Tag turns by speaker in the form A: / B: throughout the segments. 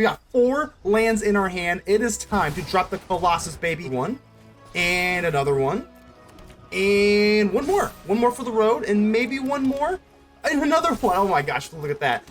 A: We got 4 lands in our hand. It is time to drop the Colossus, baby. One, and another one, and one more. One more for the road, and maybe one more, and another one. Oh my gosh, look at that.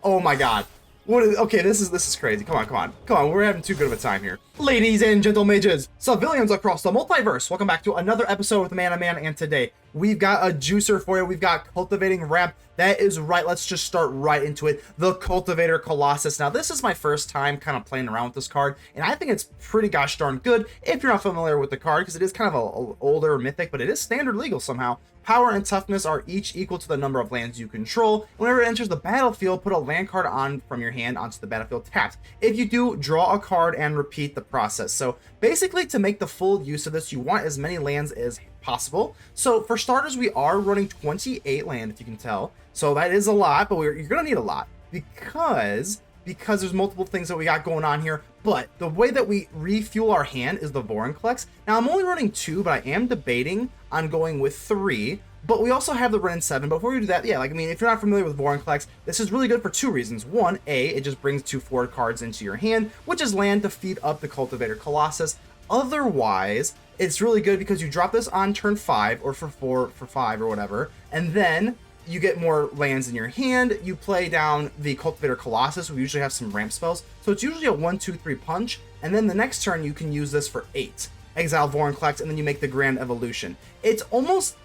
A: Oh my god. Okay, this is crazy. Come on. We're having too good of a time here. Ladies and gentlemages, civilians across the multiverse, welcome back to another episode with Man, and today we've got a juicer for you. We've got Cultivating Ramp. That is right. Let's just start right into it. The Cultivator Colossus. Now, this is my first time kind of playing around with this card, and I think it's pretty gosh darn good if you're not familiar with the card, because it is kind of a older mythic, but it is standard legal somehow. Power and toughness are each equal to the number of lands you control. Whenever it enters the battlefield, put a land card on from your hand onto the battlefield tapped. If you do, draw a card and repeat the process. So basically, to make the full use of this, you want as many lands as possible. So for starters, we are running 28 land, if you can tell. So that is a lot, but you're gonna need a lot because there's multiple things that we got going on here. But the way that we refuel our hand is the Vorinclex. Now, I'm only running 2, but I am debating on going with 3. But we also have the Wrenn and Seven. Before we do that, if you're not familiar with Vorinclex, this is really good for 2 reasons. One, it just brings 2 forward cards into your hand, which is land to feed up the Cultivator Colossus. Otherwise, it's really good because you drop this on turn 5 or for 5 or whatever, and then you get more lands in your hand. You play down the Cultivator Colossus. We usually have some ramp spells, so it's usually a 1, 2, 3 punch, and then the next turn you can use this for 8. Exile Vorinclex, and then you make the Grand Evolution. It's almost,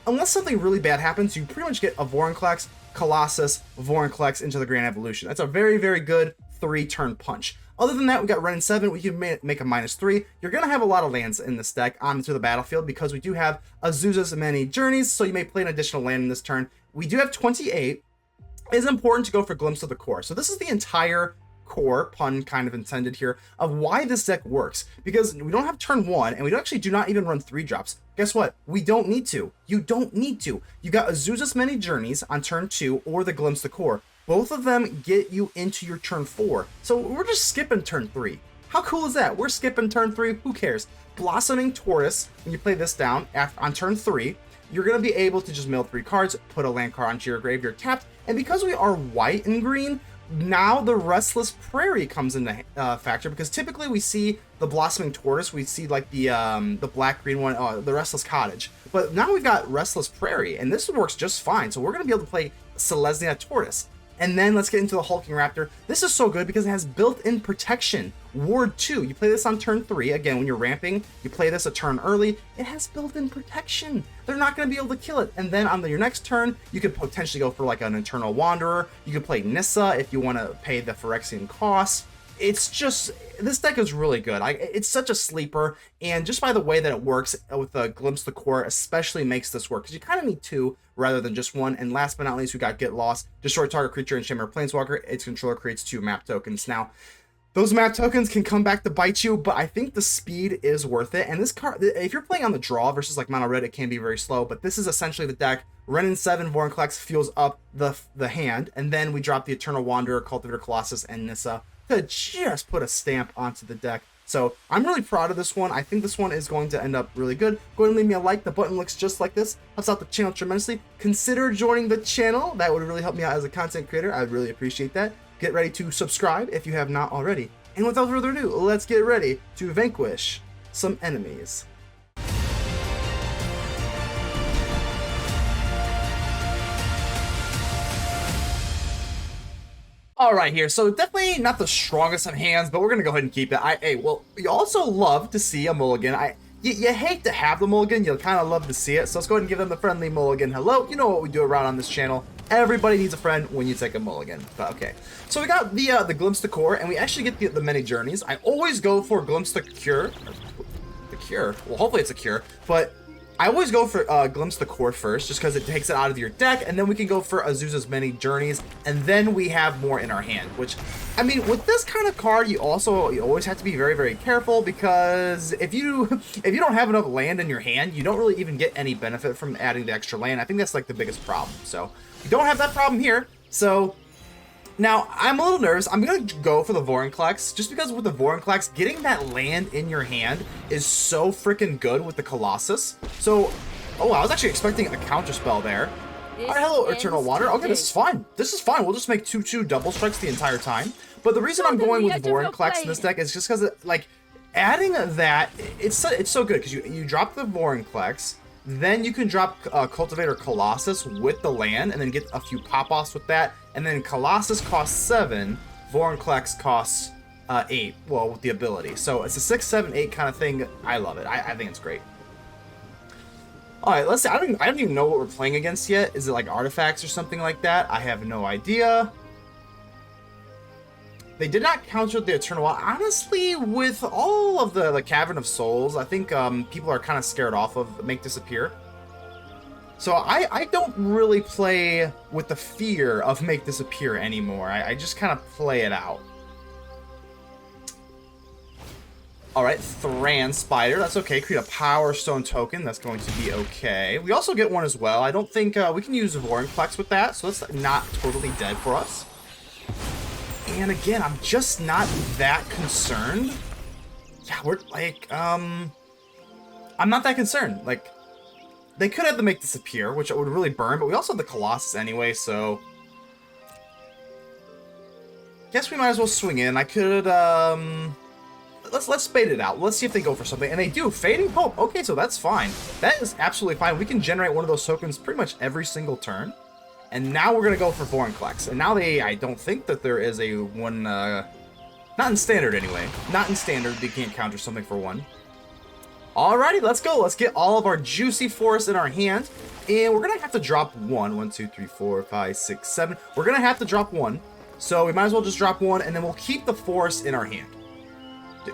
A: unless something really bad happens, you pretty much get a Vorinclex, Colossus, Vorinclex into the Grand Evolution. That's a very, very good 3-turn punch. Other than that, we got Wrenn and Seven. We can make a -3. You're going to have a lot of lands in this deck onto the battlefield because we do have Azusa's many journeys, so you may play an additional land in this turn. We do have 28. It is important to go for Glimpse of the Core. So this is the entire core, pun kind of intended here, of why this deck works. Because we don't have turn 1, and we actually do not even run 3 drops. Guess what? We don't need to. You don't need to. You got Azusa's many journeys on turn 2 or the Glimpse of the Core. Both of them get you into your turn 4. So we're just skipping turn 3. How cool is that? We're skipping turn 3. Who cares? Blossoming Tortoise, when you play this down on turn 3, you're going to be able to just mill 3 cards, put a land card onto your graveyard tapped, and because we are white and green, now the Restless Prairie comes into factor, because typically we see the Blossoming Tortoise, we see like the black-green one, the Restless Cottage, but now we've got Restless Prairie, and this works just fine, so we're going to be able to play Selesnya Tortoise. And then let's get into the Hulking Raptor. This is so good because it has built-in protection. Ward 2, you play this on turn 3. Again, when you're ramping, you play this a turn early. It has built-in protection. They're not going to be able to kill it. And then on your next turn, you could potentially go for like an Eternal Wanderer. You could play Nissa if you want to pay the Phyrexian cost. It's just, this deck is really good. It's such a sleeper, and just by the way that it works with the Glimpse of the Core especially makes this work, because you kind of need 2 rather than just 1. And last but not least, we got Get Lost. Destroy target creature and Shaman or Planeswalker. Its controller creates 2 map tokens. Now, those map tokens can come back to bite you, but I think the speed is worth it. And this card, if you're playing on the draw versus like mono red, it can be very slow, but this is essentially the deck. Wrenn and Seven Vorinclex fuels up the hand, and then we drop the Eternal Wanderer, Cultivator Colossus, and Nissa to just put a stamp onto the deck. So I'm really proud of this one. I think this one is going to end up really good. Go ahead and leave me a like. The button looks just like this. Helps out the channel tremendously. Consider joining the channel. That would really help me out as a content creator. I'd really appreciate that. Get ready to subscribe if you have not already. And without further ado, let's get ready to vanquish some enemies. All right, here. So definitely not the strongest of hands, but we're gonna go ahead and keep it. Well, you also love to see a mulligan. You hate to have the mulligan. You'll kind of love to see it. So let's go ahead and give them the friendly mulligan. Hello. You know what we do around on this channel. Everybody needs a friend when you take a mulligan. But okay. So we got the Glimpse of the Core, and we actually get the many journeys. I always go for Glimpse of the Cure. The Cure. Well, hopefully it's a cure, but I always go for Glimpse of the Core first, just because it takes it out of your deck, and then we can go for Azusa's many journeys, and then we have more in our hand, which, I mean, with this kind of card, you always have to be very, very careful, because if you don't have enough land in your hand, you don't really even get any benefit from adding the extra land. I think that's like the biggest problem. So we don't have that problem here. So now I'm a little nervous. I'm gonna go for the Vorinclex, just because with the Vorinclex, getting that land in your hand is so freaking good with the Colossus. So, oh, I was actually expecting a counter spell there. All right, hello, Eternal Wanderer. Okay, this is fine. This is fine. We'll just make 2/2 double strikes the entire time. But the reason I'm going with Vorinclex in this deck is just because, like, adding that, it's so good because you drop the Vorinclex, then you can drop Cultivator Colossus with the land, and then get a few pop-offs with that, and then Colossus costs 7, Vorinclex costs 8, well, with the ability. So it's a 6, 7, 8 kind of thing. I love it. I think it's great. All right, let's see. I don't even know what we're playing against yet. Is it like artifacts or something like that? I have no idea. They did not counter the Eternal Wall. Honestly, with all of the Cavern of Souls, I think people are kind of scared off of Make Disappear. So I don't really play with the fear of Make Disappear anymore. I just kind of play it out. Alright, Thran Spider, that's okay. Create a Power Stone token, that's going to be okay. We also get one as well. I don't think we can use Vorinclex with that, so that's not totally dead for us. And again, I'm just not that concerned. Yeah, we're like, I'm not that concerned. Like, they could have to Make Disappear, which would really burn, but we also have the Colossus anyway, so guess we might as well swing in. I could, let's bait it out. Let's see if they go for something. And they do. Fading Hope. Okay, so that's fine. That is absolutely fine. We can generate one of those tokens pretty much every single turn. And now we're going to go for Vorinclex. And now I don't think that there is a one, not in Standard anyway. Not in Standard, they can't counter something for 1. Alrighty, let's go. Let's get all of our juicy forests in our hand. And we're going to have to drop 1. 1, 2, 3, 4, 5, 6, 7. We're going to have to drop 1. So we might as well just drop 1, and then we'll keep the forest in our hand.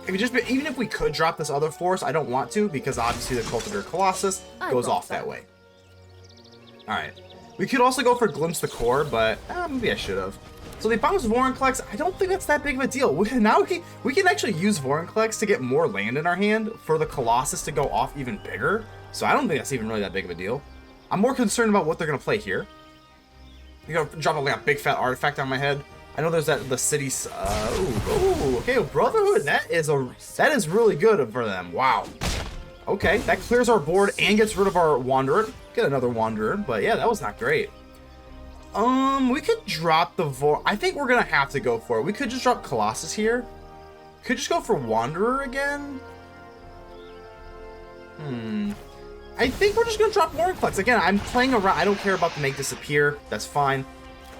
A: Even if we could drop this other forest, I don't want to, because obviously the Cultivator Colossus goes off that way. Alright. We could also go for Glimpse the Core, but maybe I should have. So they bounce Vorinclex. I don't think that's that big of a deal. Now we can actually use Vorinclex to get more land in our hand for the Colossus to go off even bigger. So I don't think that's even really that big of a deal. I'm more concerned about what they're going to play here. You're going to drop a big fat artifact on my head. I know there's the city's, okay, Brotherhood, that is really good for them. Wow. Okay, that clears our board and gets rid of our Wanderer. Get another Wanderer, but yeah, that was not great. We could drop the I think we're gonna have to go for it. We could just drop Colossus here. Could just go for Wanderer again. I think we're just gonna drop Vorinclex. Again, I'm playing around. I don't care about the Make Disappear. That's fine.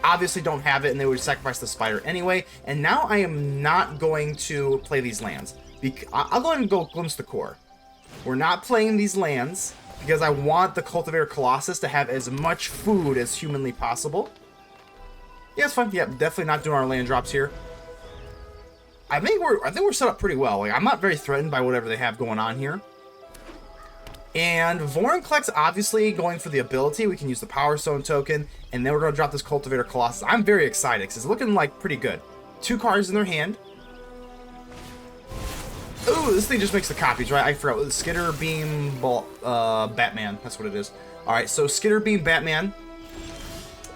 A: Obviously don't have it, and they would sacrifice the spider anyway. And now I am not going to play these lands. I'll go ahead and go Glimpse the Core. We're not playing these lands because I want the Cultivator Colossus to have as much food as humanly possible. Yeah, it's fine. Yeah, definitely not doing our land drops here. I think we're set up pretty well. Like, I'm not very threatened by whatever they have going on here. And Vorinclex, obviously, going for the ability. We can use the Power Stone token, and then we're going to drop this Cultivator Colossus. I'm very excited because it's looking like pretty good. 2 cards in their hand. Ooh, this thing just makes the copies, right? I forgot. Skitter Beam Batman. That's what it is. All right, so Skitter Beam Batman.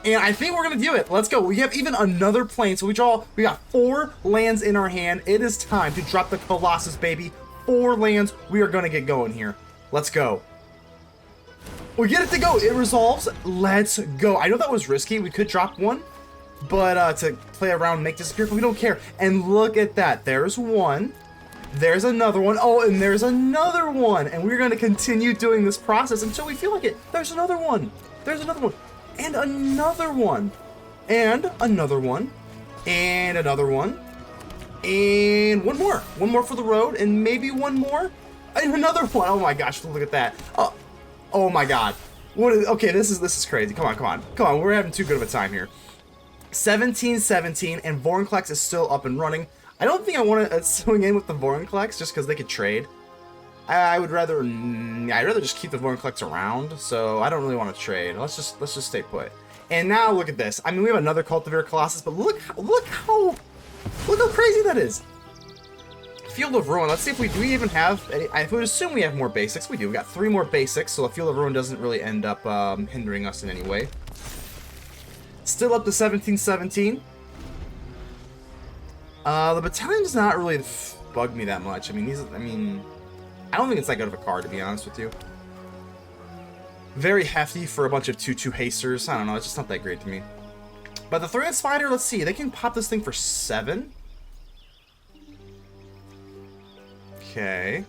A: And I think we're going to do it. Let's go. We have even another plane. So we got 4 lands in our hand. It is time to drop the Colossus, baby. 4 lands. We are going to get going here. Let's go. We get it to go. It resolves. Let's go. I know that was risky. We could drop 1. But to play around, Make Disappear, we don't care. And look at that. There's 1. There's another one. Oh, and there's another one. And we're going to continue doing this process until we feel like it. There's another one. There's another one. And another one. And another one. And another one. And one more. One more for the road. And maybe one more. And another one. Oh my gosh, look at that. Oh my god. Okay, this is crazy. Come on. We're having too good of a time here. 17-17, and Vorinclex is still up and running. I don't think I want to swing in with the Vorinclex just because they could trade. I'd rather just keep the Vorinclex around, so I don't really want to trade. Let's just stay put. And now look at this. I mean, we have another Cultivator Colossus, but look how crazy that is. Field of Ruin. Let's see if we even have any. I would assume we have more basics. We do. We got 3 more basics, so the Field of Ruin doesn't really end up hindering us in any way. Still up to 17-17. The battalion does not really bug me that much. I mean, I don't think it's that good of a card, to be honest with you. Very hefty for a bunch of 2/2 hasters. I don't know. It's just not that great to me. But the Thran Spider, let's see. They can pop this thing for 7. Okay.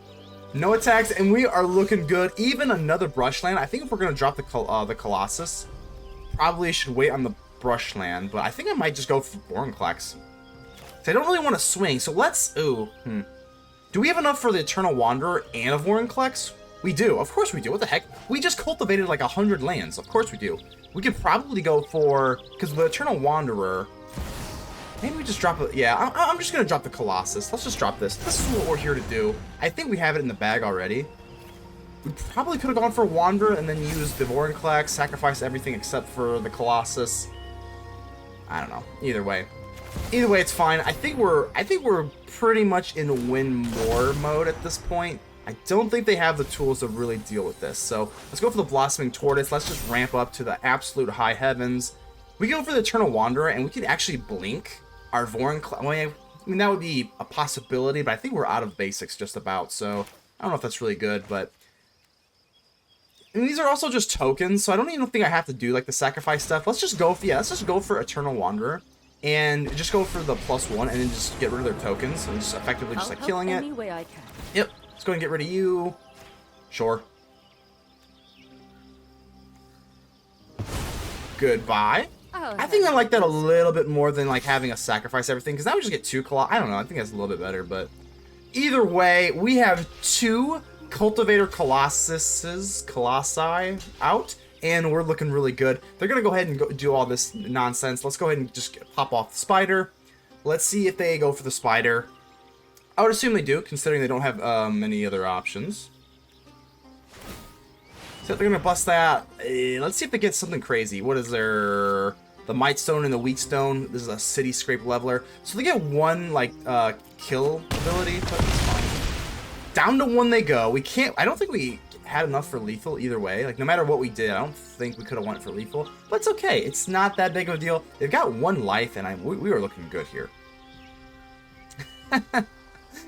A: No attacks, and we are looking good. Even another Brushland. I think if we're going to drop the Colossus, probably should wait on the Brushland, but I think I might just go for Vorinclex. I don't really want to swing, so let's... Ooh, Do we have enough for the Eternal Wanderer and a Vorinclex? We do. Of course we do. What the heck? We just cultivated like 100 lands. Of course we do. We could probably go for... Because the Eternal Wanderer... Maybe we just drop it. Yeah, I'm just going to drop the Colossus. Let's just drop this. This is what we're here to do. I think we have it in the bag already. We probably could have gone for Wanderer and then used the Vorinclex, sacrifice everything except for the Colossus. I don't know. Either way, it's fine. I think we're pretty much in win more mode at this point. I don't think they have the tools to really deal with this. So let's go for the Blossoming Tortoise. Let's just ramp up to the absolute high heavens. We go for the Eternal Wanderer, and we can actually blink our Vorinclex. I mean, that would be a possibility, but I think we're out of basics just about. So I don't know if that's really good, but and these are also just tokens, so I don't even think I have to do like the sacrifice stuff. Let's just go for, let's just go for Eternal Wanderer and just go for the +1 and then just get rid of their tokens and just effectively just like killing it.
B: Any way I can.
A: Yep. Let's go and get rid of you. Sure. Goodbye. I think I like that a little bit more than like having a sacrifice everything, because now we just get 2 I don't know. I think that's a little bit better, but either way, we have 2 Cultivator Colossi out, and we're looking really good. They're gonna go ahead and do all this nonsense. Let's go ahead and just pop off the spider. Let's see if they go for the spider. I would assume they do, considering they don't have many other options. So they're gonna bust that. Let's see if they get something crazy. What is their... The Might Stone and the Weak Stone. This is a City Scrape leveler. So they get 1, like, kill ability, but it's fine. Down to 1 they go. We can't... I don't think we had enough for lethal either way. Like, no matter what we did, I don't think we could have went for lethal. But it's okay. It's not that big of a deal. They've got 1 life, and we are looking good here.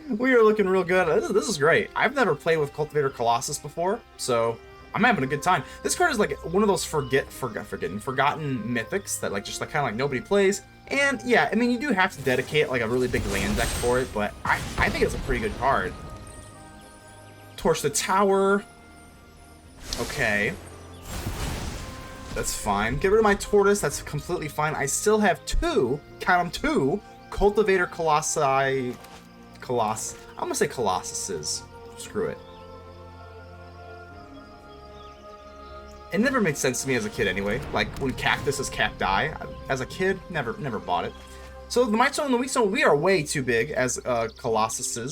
A: We are looking real good. This is great. I've never played with Cultivator Colossus before, so... I'm having a good time. This card is like one of those forgotten mythics that like just like kind of like nobody plays. And yeah, I mean you do have to dedicate like a really big land deck for it, but I think it's a pretty good card. Torch the tower. Okay. That's fine. Get rid of my tortoise. That's completely fine. I still have 2, count them 2, Cultivator Colossi. I'm gonna say Colossuses. Screw it. It never made sense to me as a kid anyway. Like when cactus is cacti. As a kid, never bought it. So the Might Stone and the Weak Stone, we are way too big as Colossi.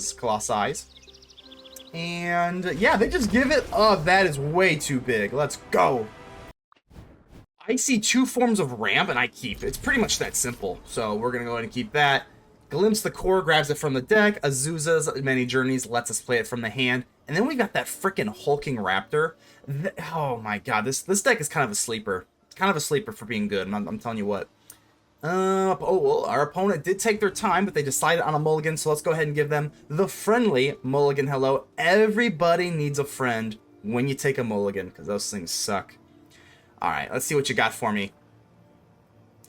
A: And yeah, they just give it up. That is way too big. Let's go. I see 2 forms of ramp and I keep it. It's pretty much that simple. So we're gonna go ahead and keep that. Glimpse the Core grabs it from the deck. Azusa's Many Journeys lets us play it from the hand. And then we got that freaking Hulking Raptor. Oh my god, this deck is kind of a sleeper. It's kind of a sleeper for being good, I'm telling you what. Oh, well, our opponent did take their time, but they decided on a mulligan, so let's go ahead and give them the friendly mulligan hello. Everybody needs a friend when you take a mulligan, because those things suck. Alright, let's see what you got for me.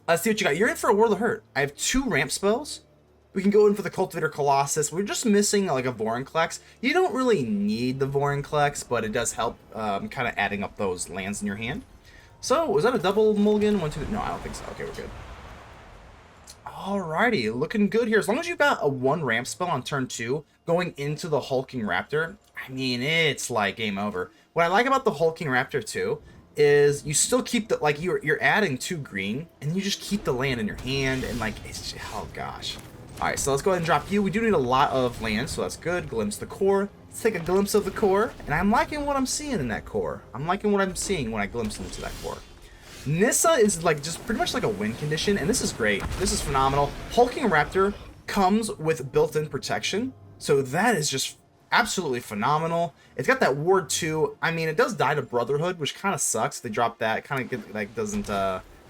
A: Let's see what you got. You're in for a World of Hurt. I have 2 ramp spells. We can go in for the Cultivator Colossus. We're just missing like a Vorinclex. You don't really need the Vorinclex, but it does help kind of adding up those lands in your hand. So, was that a double mulligan? 1, 2... No, I don't think so. Okay, we're good. Alrighty, looking good here. As long as you've got a 1 ramp spell on turn 2 going into the Hulking Raptor, I mean, it's like game over. What I like about the Hulking Raptor too is you still keep the, like, you're adding 2 green, and you just keep the land in your hand, and like, it's just, oh gosh. Alright, so let's go ahead and drop you. We do need a lot of land, so that's good. Glimpse the core. Let's take a glimpse of the core, and I'm liking what I'm seeing in that core. I'm liking what I'm seeing when I glimpse into that core. Nissa is like just pretty much like a win condition, and this is great. This is phenomenal. Hulking Raptor comes with built-in protection, so that is just absolutely phenomenal. It's got that ward too. I mean, it does die to Brotherhood, which kind of sucks. They drop that. Kind of like doesn't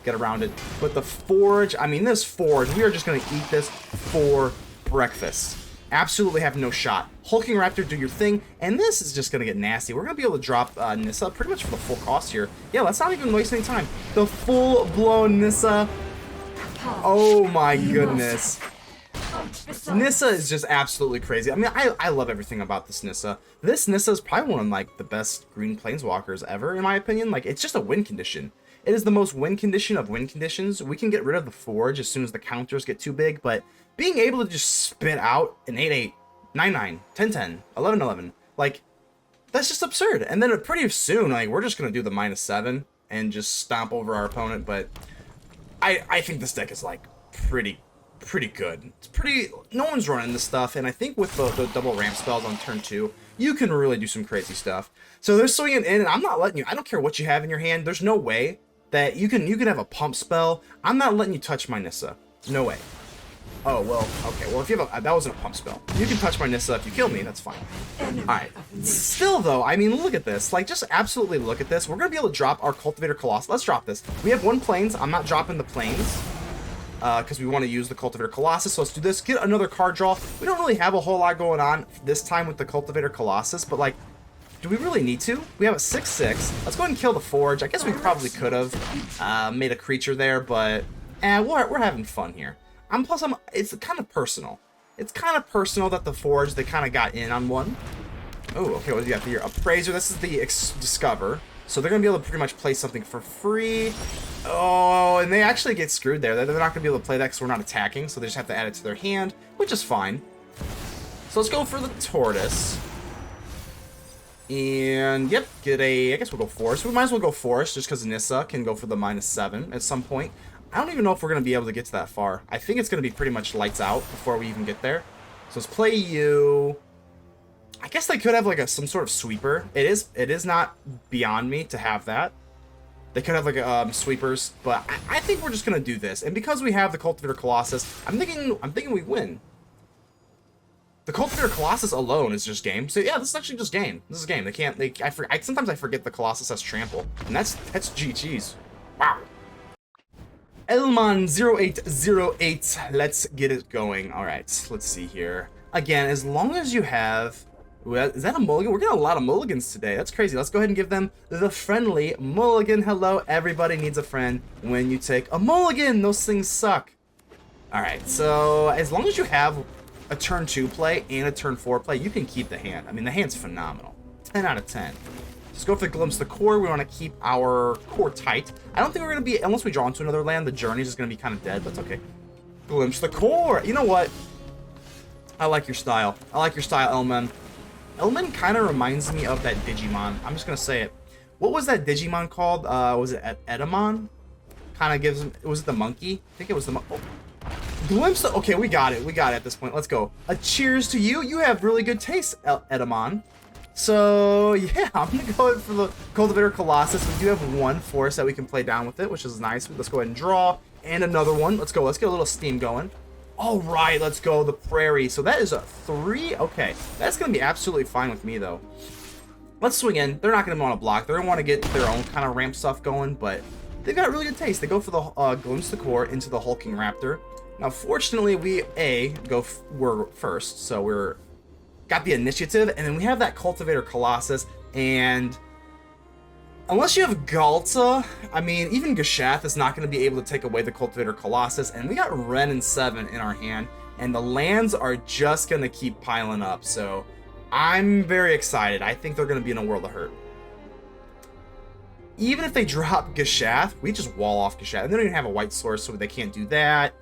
A: get around it. But the Forge, I mean, this Forge, we are just going to eat this for breakfast. Absolutely have no shot. Hulking Raptor, do your thing, and this is just going to get nasty. We're going to be able to drop Nissa pretty much for the full cost here. Yeah, let's not even waste any time. The full-blown Nissa. Oh my goodness. Nissa is just absolutely crazy. I mean, I love everything about this Nissa. This Nissa is probably one of like the best green planeswalkers ever, in my opinion. Like, it's just a win condition. It is the most win condition of win conditions. We can get rid of the Forge as soon as the counters get too big, but being able to just spit out an 8/8, 9/9, 10/10, 11/11, like, that's just absurd. And then pretty soon, like, we're just gonna do the -7 and just stomp over our opponent. But I think this deck is like pretty good. It's pretty. No one's running this stuff, and I think with the double ramp spells on turn 2, you can really do some crazy stuff. So they're swinging in, and I'm not letting you. I don't care what you have in your hand. There's no way that you can have a pump spell. I'm not letting you touch my Nissa. No way. Oh, well, okay. Well, if you have that wasn't a pump spell. You can touch my Nissa if you kill me. That's fine. Alright. Still, though, I mean, look at this. Like, just absolutely look at this. We're going to be able to drop our Cultivator Colossus. Let's drop this. We have 1 planes. I'm not dropping the planes because we want to use the Cultivator Colossus. So let's do this. Get another card draw. We don't really have a whole lot going on this time with the Cultivator Colossus, but, like, do we really need to? We have a 6/6. Let's go ahead and kill the Forge. I guess we probably could have made a creature there, but we're having fun here. It's kind of personal. It's kind of personal that the Forge, they kind of got in on one. Oh, okay, what do you got here? Appraiser, this is the Discover. So they're going to be able to pretty much play something for free. Oh, and they actually get screwed there. They're not going to be able to play that because we're not attacking, so they just have to add it to their hand, which is fine. So let's go for the Tortoise. And, yep, I guess we'll go Forest. We might as well go Forest just because Nissa can go for the -7 at some point. I don't even know if we're going to be able to get to that far. I think it's going to be pretty much lights out before we even get there. So let's play you. I guess they could have like some sort of sweeper. It is not beyond me to have that. They could have like sweepers, but I think we're just going to do this. And because we have the Cultivator Colossus, I'm thinking we win. The Cultivator Colossus alone is just game. So yeah, this is actually just game. This is game. Sometimes I forget the Colossus has trample, and that's GG's. Wow. Elmon0808. Let's get it going. All right, let's see here. Again, as long as you have, is that a mulligan? We're getting a lot of mulligans today. That's crazy. Let's go ahead and give them the friendly mulligan. Hello, everybody needs a friend when you take a mulligan. Those things suck. All right, so as long as you have a turn 2 play and a turn 4 play, you can keep the hand. I mean, the hand's phenomenal. 10 out of 10. Let's go for the Glimpse the Core. We want to keep our core tight. I don't think we're going to be, unless we draw into another land, the Journey's just going to be kind of dead, but it's okay. Glimpse the Core. You know what? I like your style. I like your style, Elmen. Elmen kind of reminds me of that Digimon. I'm just going to say it. What was that Digimon called? Was it Edamon? Kind of gives him, was it the monkey? I think it was the monkey. Oh. Glimpse. Okay, we got it. We got it at this point. Let's go. A cheers to you. You have really good taste, Edamon. So, yeah, I'm going to go for the Cultivator Colossus. We do have 1 force that we can play down with it, which is nice. Let's go ahead and draw. And another one. Let's go. Let's get a little steam going. All right, let's go. The Prairie. So that is a 3. Okay, that's going to be absolutely fine with me, though. Let's swing in. They're not going to want to block. They're going to want to get their own kind of ramp stuff going, but they've got really good taste. They go for the Glimpse the Core into the Hulking Raptor. Now, fortunately, we're first, so we're got the initiative, and then we have that Cultivator Colossus, and unless you have Galta, I mean, even Gashath is not going to be able to take away the Cultivator Colossus, and we got Wrenn and Seven in our hand, and the lands are just going to keep piling up, so I'm very excited. I think they're going to be in a world of hurt. Even if they drop Gashath, we just wall off Gashath, and they don't even have a white source, so they can't do that.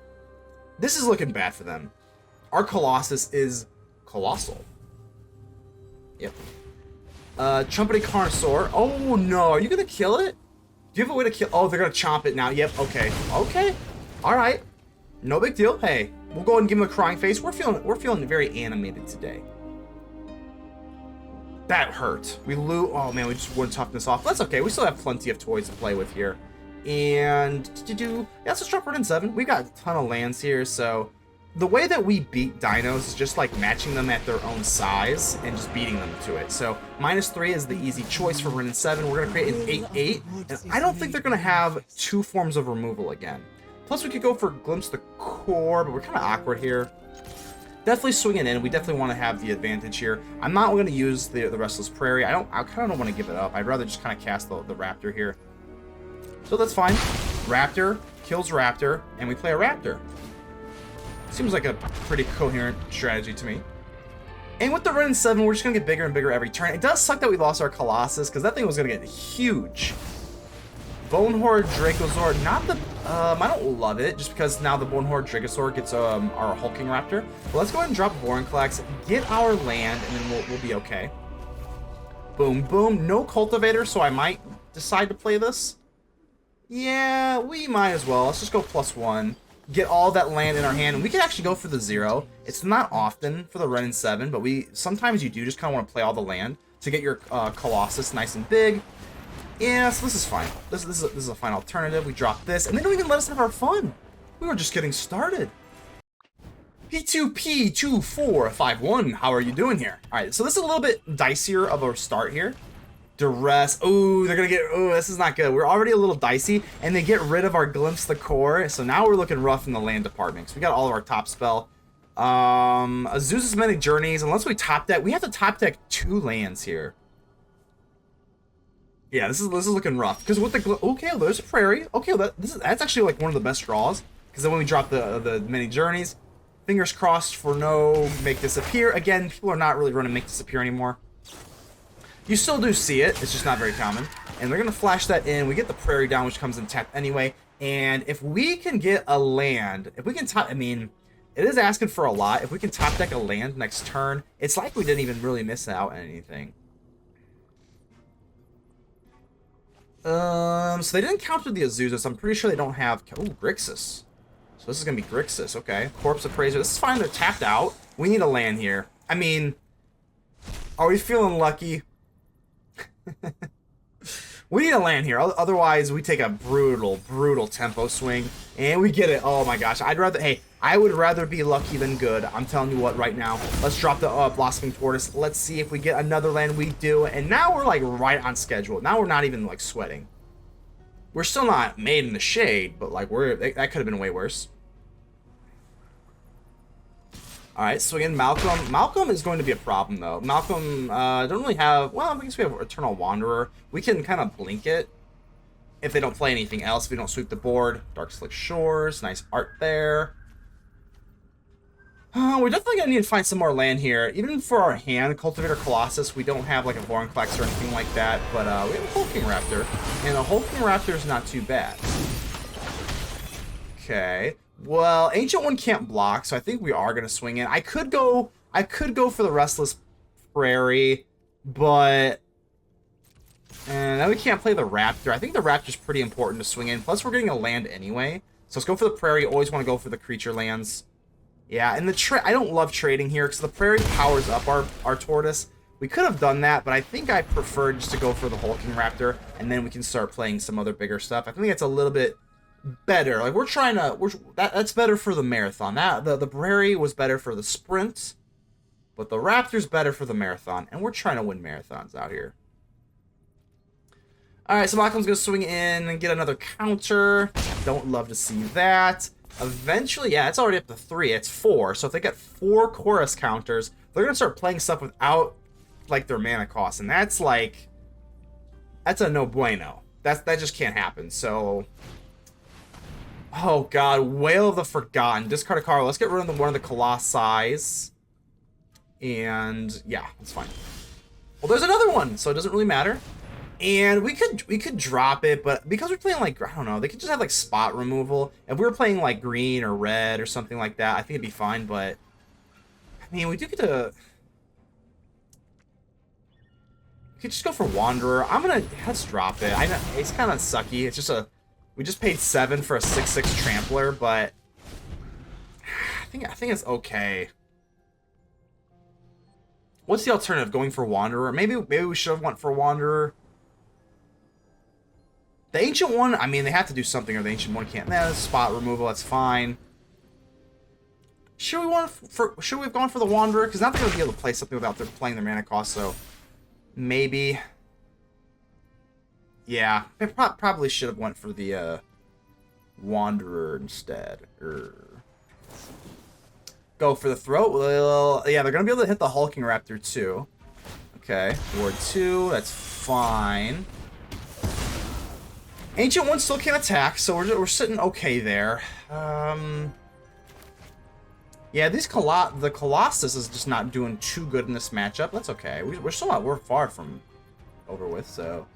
A: This is looking bad for them. Our Colossus is colossal. Yep. Trumpeting Carnosaur. Oh no, are you gonna kill it? Do you have a way to kill? Oh, they're gonna chomp it now. Yep. Okay. Okay. All right. No big deal. Hey, we'll go ahead and give him a crying face. We're feeling very animated today. That hurt. We lose. Oh man, we just wouldn't toughen this off. That's okay. We still have plenty of toys to play with here. And yeah, let's drop Wrenn and Seven. We've got a ton of lands here, so the way that we beat dinos is just like matching them at their own size and just beating them to it. So -3 is the easy choice for Wrenn and Seven. We're gonna create an 8/8, and I don't think they're gonna have 2 forms of removal again. Plus, we could go for Glimpse the Core, but we're kind of awkward here. Definitely swinging in. We definitely want to have the advantage here. I'm not going to use the Restless Prairie. I kind of don't want to give it up. I'd rather just kind of cast the Raptor here. So that's fine. Raptor kills Raptor, and we play a Raptor. Seems like a pretty coherent strategy to me. And with the Wrenn and Seven, we're just going to get bigger and bigger every turn. It does suck that we lost our Colossus, because that thing was going to get huge. Bonehorde Dracosaur, not the... I don't love it, just because now the Bonehorde Dracosaur gets our Hulking Raptor. But let's go ahead and drop Vorinclex, get our land, and then we'll be okay. Boom, boom. No Cultivator, so I might decide to play this. Yeah, we might as well. Let's just go +1. Get all that land in our hand, and we can actually go for the 0. It's not often for the Wrenn and Seven, but sometimes you do just kind of want to play all the land to get your Colossus nice and big. Yeah, so this is fine. This is a fine alternative. We drop this, and they don't even let us have our fun. We were just getting started. P2P2451, how are you doing here? All right, so this is a little bit dicier of a start here. Duress. Oh, they're gonna get. Oh, this is not good. We're already a little dicey, and they get rid of our Glimpse the Core, so now we're looking rough in the land department. So we got all of our top spell. Azusa's Many Journeys. Unless we top deck, we have to top deck 2 lands here. Yeah, this is looking rough because with the okay, there's a Prairie. Okay, that's actually like one of the best draws because then when we drop the Many Journeys, fingers crossed for no Make Disappear. Again, people are not really running Make Disappear anymore. You still do see it, it's just not very common. And they're gonna flash that in. We get the Prairie down, which comes in tapped anyway. And if we can get a land, if we can top, I mean, it is asking for a lot. If we can top deck a land next turn, it's like we didn't even really miss out on anything. So they didn't counter the Azusa, so I'm pretty sure they don't have. Oh, Grixis. So this is gonna be Grixis, okay. Corpse Appraiser. This is fine. They're tapped out. We need a land here. I mean, are we feeling lucky? We need a land here, otherwise we take a brutal tempo swing, and we get it. Oh my gosh, I would rather be lucky than good. I'm telling you what right now. Let's drop the Blossoming Tortoise. Let's see if we get another land. We do, and now we're like right on schedule. Now we're not even like sweating. We're still not made in the shade, but like that could have been way worse. Alright, so again, Malcolm is going to be a problem, though. Malcolm, don't really have... Well, I guess we have Eternal Wanderer. We can kind of blink it if they don't play anything else, if we don't sweep the board. Dark Slick Shores, nice art there. We're definitely going to need to find some more land here. Even for our hand, Cultivator Colossus, we don't have like a Vorinclex or anything like that, but we have a Hulking Raptor, and a Hulking Raptor is not too bad. Okay. Well, Ancient One can't block, so I think we are gonna swing in. I could go for the Restless Prairie, but then we can't play the Raptor. I think the Raptor's pretty important to swing in. Plus, we're getting a land anyway, so let's go for the Prairie. Always want to go for the creature lands. Yeah, and I don't love trading here because the Prairie powers up our Tortoise. We could have done that, but I think I prefer just to go for the Hulking Raptor, and then we can start playing some other bigger stuff. I think it's a little bit better. Like that's better for the marathon. The Prairie was better for the sprint, but the Raptor's better for the marathon, and we're trying to win marathons out here. All right, so Malcolm's gonna swing in and get another counter. Don't love to see that. Eventually, yeah, it's already up to 3. It's 4. So if they get 4 chorus counters, they're gonna start playing stuff without like their mana cost, and that's a no bueno. That just can't happen. So. Oh god, Whale of the Forgotten. Discard a card. Let's get rid of one of the Colossi. And yeah, that's fine. Well, there's another one, so it doesn't really matter. And we could drop it, but because we're playing like, I don't know, they could just have like spot removal. If we were playing like green or red or something like that, I think it'd be fine, but I mean, we do get to... We could just go for Wanderer. Let's drop it. I know it's kind of sucky. It's just we just paid 7 for a 6/6 Trampler, but I think it's okay. What's the alternative? Going for Wanderer? Maybe we should have went for Wanderer. The Ancient One, I mean, they have to do something, or the Ancient One can't. Nah, spot removal, that's fine. Should we have gone for the Wanderer? Because now they're gonna be able to play something without playing their mana cost. So maybe. Yeah, I probably should have went for the Wanderer instead. Go for the Throat. Well, yeah, they're going to be able to hit the Hulking Raptor too. Okay, Ward 2, that's fine. Ancient One still can't attack, so we're sitting okay there. Yeah, the Colossus is just not doing too good in this matchup. That's okay. We're far from over with, so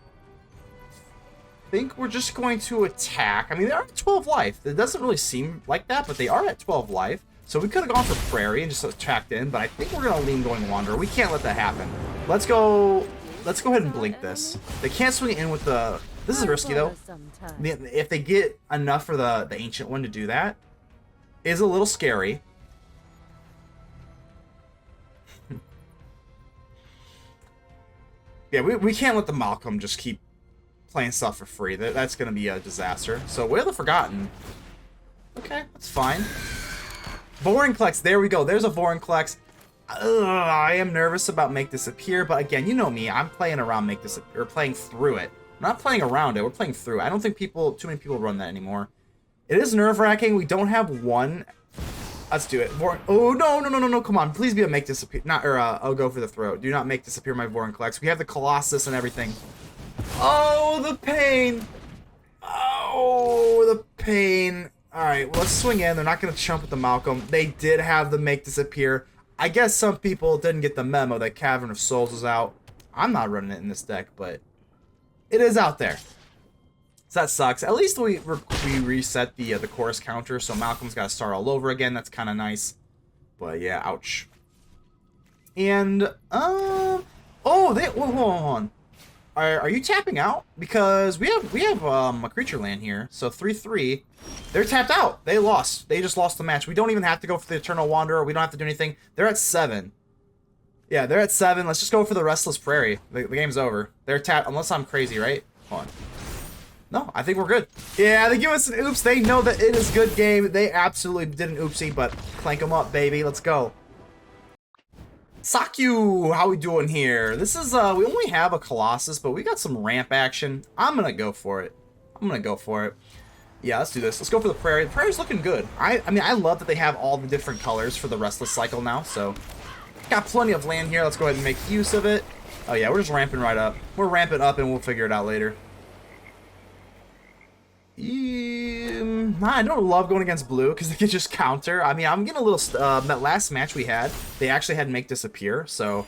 A: I think we're just going to attack. I mean, they are at 12 life. It doesn't really seem like that, but they are at 12 life. So we could have gone for Prairie and just attacked in, but I think we're gonna lean going Wanderer. We can't let that happen. Let's go ahead and blink this. They can't swing in with the. This is risky though. If they get enough for the Ancient One to do that, is a little scary. Yeah, we can't let the Malcolm just keep playing stuff for free. That's gonna be a disaster. So Wail the Forgotten. Okay, that's fine. Vorinclex, there we go. There's a Vorinclex. I am nervous about Make Disappear, but again, you know me. I'm playing around Make Disappear, or playing through it. We're not playing around it. We're playing through it. I don't think too many people run that anymore. It is nerve-wracking. We don't have one. Let's do it. Oh, no. Come on. Please be a Make Disappear. I'll go for the throat. Do not Make Disappear my Vorinclex. We have the Colossus and everything. Oh, the pain. Oh, the pain. Alright, well, let's swing in. They're not going to chump with the Malcolm. They did have the Make Disappear. I guess some people didn't get the memo that Cavern of Souls was out. I'm not running it in this deck, but it is out there. So that sucks. At least we reset the chorus counter, so Malcolm's got to start all over again. That's kind of nice. But yeah, ouch. And, oh, hold on. Are you tapping out? Because we have a creature land here. So 3/3. They're tapped out. They lost. They just lost the match. We don't even have to go for the Eternal Wanderer. We don't have to do anything. They're at 7. Yeah, they're at 7. Let's just go for the Restless Prairie. The game's over. They're tapped. Unless I'm crazy, right? Hold on. No, I think we're good. Yeah, they give us an oops. They know that it is good game. They absolutely did an oopsie, but clank them up, baby. Let's go. Sakyu, how we doing here? This is, we only have a Colossus, but we got some ramp action. I'm gonna go for it. Yeah, let's do this. Let's go for the Prairie. The Prairie's looking good. I mean, I love that they have all the different colors for the Restless cycle now, so got plenty of land here. Let's go ahead and make use of it. Oh yeah, we're just ramping right up. We're ramping up and we'll figure it out later. I don't love going against blue because they can just counter. I mean, I'm getting a little... that last match we had, they actually had Make Disappear, so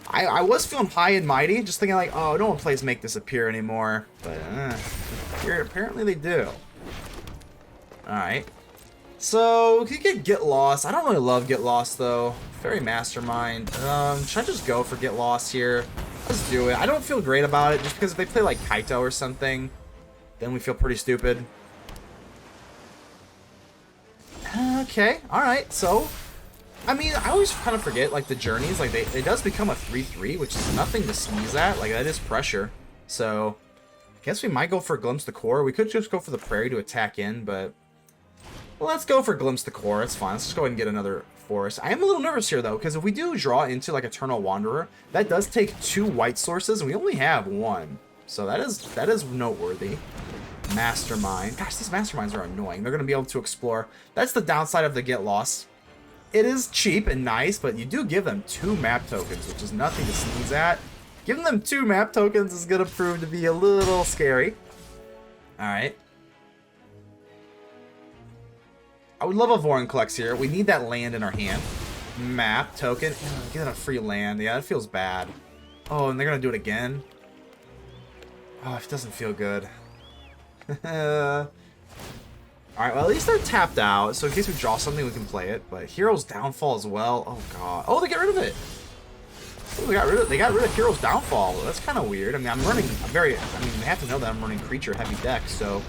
A: I was feeling high and mighty, just thinking like, oh, no one plays Make Disappear anymore. But here, apparently they do. Alright. So, you could Get Lost. I don't really love Get Lost, though. Fairy Mastermind. Should I just go for Get Lost here? Let's do it. I don't feel great about it, just because if they play like Kaito or something, then we feel pretty stupid. Okay, alright, so I mean, I always kind of forget, like, the journeys, like, it does become a 3/3, which is nothing to sneeze at, like, that is pressure, so I guess we might go for Glimpse the Core. We could just go for the Prairie to attack in, but well, let's go for Glimpse the Core. It's fine. Let's just go ahead and get another forest. I am a little nervous here, though, because if we do draw into, like, Eternal Wanderer, that does take 2 white sources, and we only have 1, so that is noteworthy. Mastermind. Gosh, these Masterminds are annoying. They're going to be able to explore. That's the downside of the Get Lost. It is cheap and nice, but you do give them 2 map tokens, which is nothing to sneeze at. Giving them 2 map tokens is going to prove to be a little scary. Alright. I would love a Vorinclex here. We need that land in our hand. Map token. Get a free land. Yeah, that feels bad. Oh, and they're going to do it again? Oh, it doesn't feel good. Alright, well, at least they're tapped out, so in case we draw something, we can play it. But Hero's Downfall as well. Oh, God. Oh, they get rid of it. Oh, they got rid of Hero's Downfall. That's kind of weird. I mean, they have to know that I'm running creature-heavy deck, so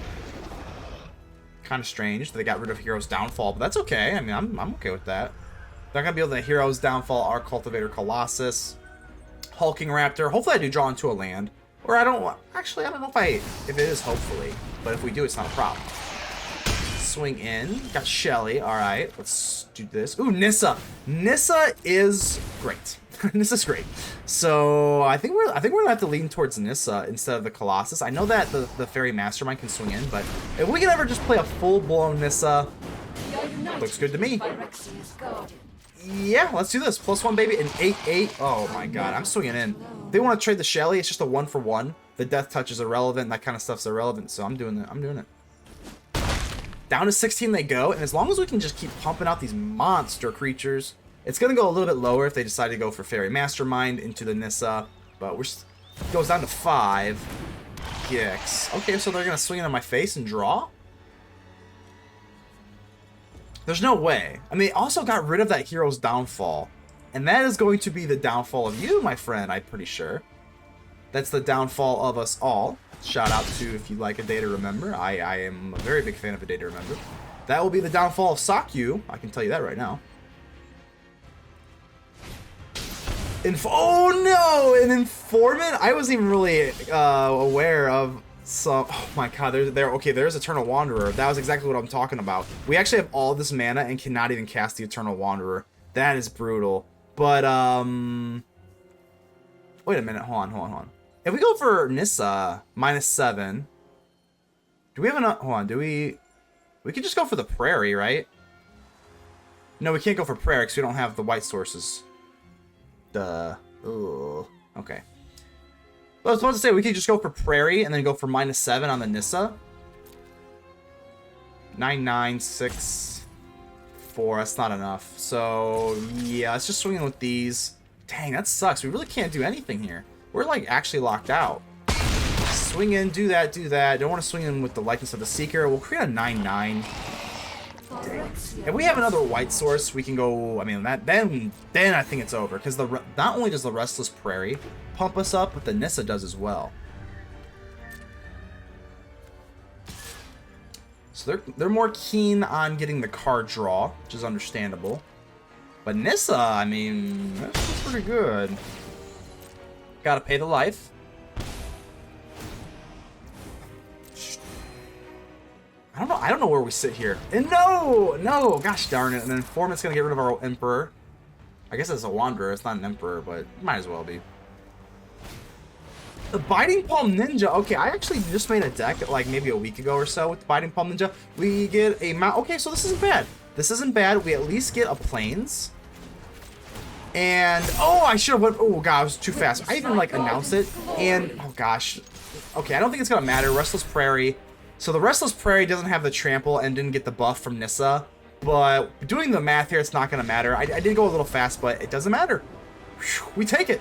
A: kind of strange that they got rid of Hero's Downfall, but that's okay. I mean, I'm okay with that. They're going to be able to Hero's Downfall our Cultivator Colossus, Hulking Raptor. Hopefully I do draw into a land. Or I don't know if it is, hopefully. But if we do, it's not a problem. Swing in. Got Shelly. Alright, let's do this. Ooh, Nissa. Nissa is great. Nissa's great. So I think we're gonna have to lean towards Nissa instead of the Colossus. I know that the Fairy Mastermind can swing in, but if we can ever just play a full-blown Nissa, looks good to me. Yeah, let's do this. +1, baby, and 8/8. Oh my God, I'm swinging in. If they want to trade the Shelly, it's just a 1-for-1. The Death Touch is irrelevant. That kind of stuff's irrelevant, so I'm doing it. Down to 16 they go, and as long as we can just keep pumping out these monster creatures, it's going to go a little bit lower if they decide to go for Fairy Mastermind into the Nissa, but it goes down to 5. Gix. Okay, so they're going to swing it on my face and draw? There's no way. I mean, they also got rid of that Hero's Downfall, and that is going to be the downfall of you, my friend, I'm pretty sure. That's the downfall of us all. Shout out to if you like A Day to Remember. I am a very big fan of A Day to Remember. That will be the downfall of Sakyu. I can tell you that right now. Oh no! An Informant? I wasn't even really aware of some... Oh my god, there's Eternal Wanderer. That was exactly what I'm talking about. We actually have all this mana and cannot even cast the Eternal Wanderer. That is brutal. But, wait a minute, hold on. If we go for Nissa, -7, do we have enough... Hold on, do we... We could just go for the Prairie, right? No, we can't go for Prairie because we don't have the white sources. Ugh. Okay. Well, I was supposed to say we could just go for Prairie and then go for -7 on the Nissa. 9, 9, 6, 4. That's not enough. So, yeah, let's just swing in with these. Dang, that sucks. We really can't do anything here. We're, like, actually locked out. Swing in, do that. Don't want to swing in with the Likeness of the Seeker. We'll create a 9/9. Dang. If we have another white source, we can go... I mean, then I think it's over. Because not only does the Restless Prairie pump us up, but the Nissa does as well. So they're more keen on getting the card draw, which is understandable. But Nissa, I mean, that's pretty good. Gotta pay the life. I don't know where we sit here. And no, gosh darn it. And then Informant's gonna get rid of our Emperor. I guess it's a Wanderer, it's not an Emperor, but it might as well be. The Biting Palm Ninja. Okay, I actually just made a deck like maybe a week ago or so with the Biting Palm Ninja. We get a mount. Okay, so this isn't bad. This isn't bad. We at least get a Plains. And, oh, I should have went, oh god, I was too fast. I even like announced it, and, oh gosh. Okay, I don't think it's gonna matter. Restless Prairie. So the Restless Prairie doesn't have the trample and didn't get the buff from Nissa, but doing the math here, it's not gonna matter. I did go a little fast, but it doesn't matter. Whew, we take it.